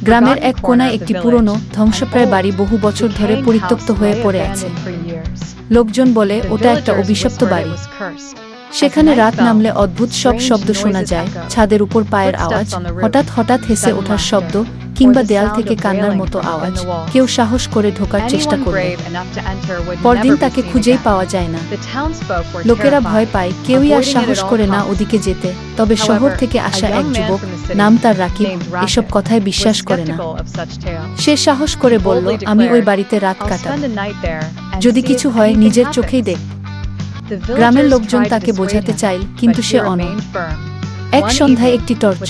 গ্রামের এক কোণায় একটি পুরনো ধ্বংসপ্রায় বাড়ি বহু বছর ধরে পরিত্যক্ত হয়ে পড়ে আছে। লোকজন বলে ওটা একটা অভিশপ্ত বাড়ি। সেখানে রাত নামলে অদ্ভুত সব শব্দ শোনা যায়, ছাদের উপর পায়ের আওয়াজ, হঠাৎ হঠাৎ হেসে ওঠার শব্দ, কিংবা দেয়াল থেকে কান্নার মতো আওয়াজ। কেউ সাহস করে ঢোকার চেষ্টা করলে পরদিন তাকে খুঁজেই পাওয়া যায় না। লোকেরা ভয় পায়, কেউই আর সাহস করে না ওদিকে যেতে। তবে শহর থেকে আসা এক যুবক, নাম তার রাকিব, এসব কথায় বিশ্বাস করে না। সে সাহস করে বলল, আমি ওই বাড়িতে রাত কাটাব, যদি কিছু হয় নিজের চোখেই দেখ। গ্রামের লোকজন তাকে বোঝাতে চাইল, কিন্তু সে অনড়। এক সন্ধ্যায় একটি টর্চ,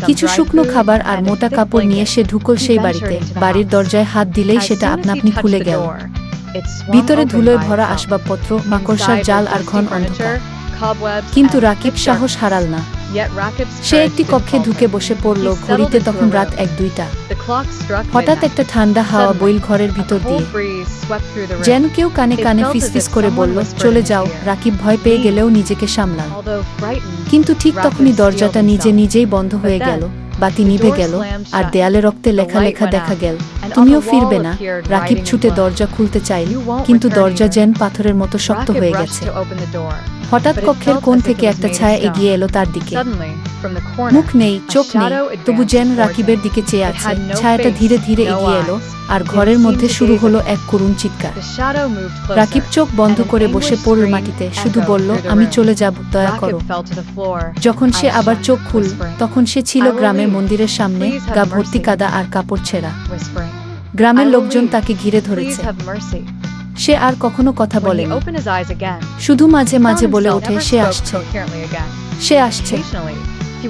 কিছু শুকনো খাবার আর মোটা কাপড় নিয়ে সে ঢুকল সেই বাড়িতে। বাড়ির দরজায় হাত দিলেই সেটা আপনা-আপনি খুলে গেল। ভিতরে ধুলোয় ভরা আসবাবপত্র, মাকড়সার জাল আর ঘন অন্ধকার। কিন্তু রাকিব সাহস হারাল না। সে একটি কক্ষে ঢুকে বসে পড়ল। ঘড়িতে তখন রাত 1-2টা। হঠাৎ একটা ঠান্ডা হাওয়া বইল ঘরের ভিতর দিয়ে, যেন কেউ কানে কানে ফিসফিস করে বলল, চলে যাও। রাকিব ভয় পেয়ে গেলেও নিজেকে সামলাল। কিন্তু ঠিক তখনই দরজাটা নিজে নিজেই বন্ধ হয়ে গেল। বাতি নিভে গেল, আর দেয়ালে রক্তে লেখা লেখা দেখা গেল, তুমিও ফিরবে না। রাকিব ছুটে দরজা খুলতে চাইল, কিন্তু দরজা যেন পাথরের মতো শক্ত হয়ে গেছে। হঠাৎ কক্ষের কোণ থেকে একটা ছায়া এগিয়ে এলো তার দিকে। মুখ নেই, চোখ নেই, তবু যেন রাকিবের দিকে চেয়ে আছে। ছায়াটা ধীরে ধীরে এগিয়ে এলো, আর ঘরের মধ্যে শুরু হলো এক করুণ চিৎকার। রাকিব চোখ বন্ধ করে বসে পড়ল মাটিতে, শুধু বলল, আমি চলে যাব, দয়া করো। যখন সে আবার চোখ খুলল, তখন সে ছিল গ্রামের মন্দিরের সামনে, গা ভর্তি কাদা আর কাপড় ছেঁড়া। গ্রামের লোকজন তাকে ঘিরে ধরেছে। সে আর কখনো কথা বলেনি, শুধু মাঝে মাঝে বলে ওঠে, সে আসছে, সে আসছে।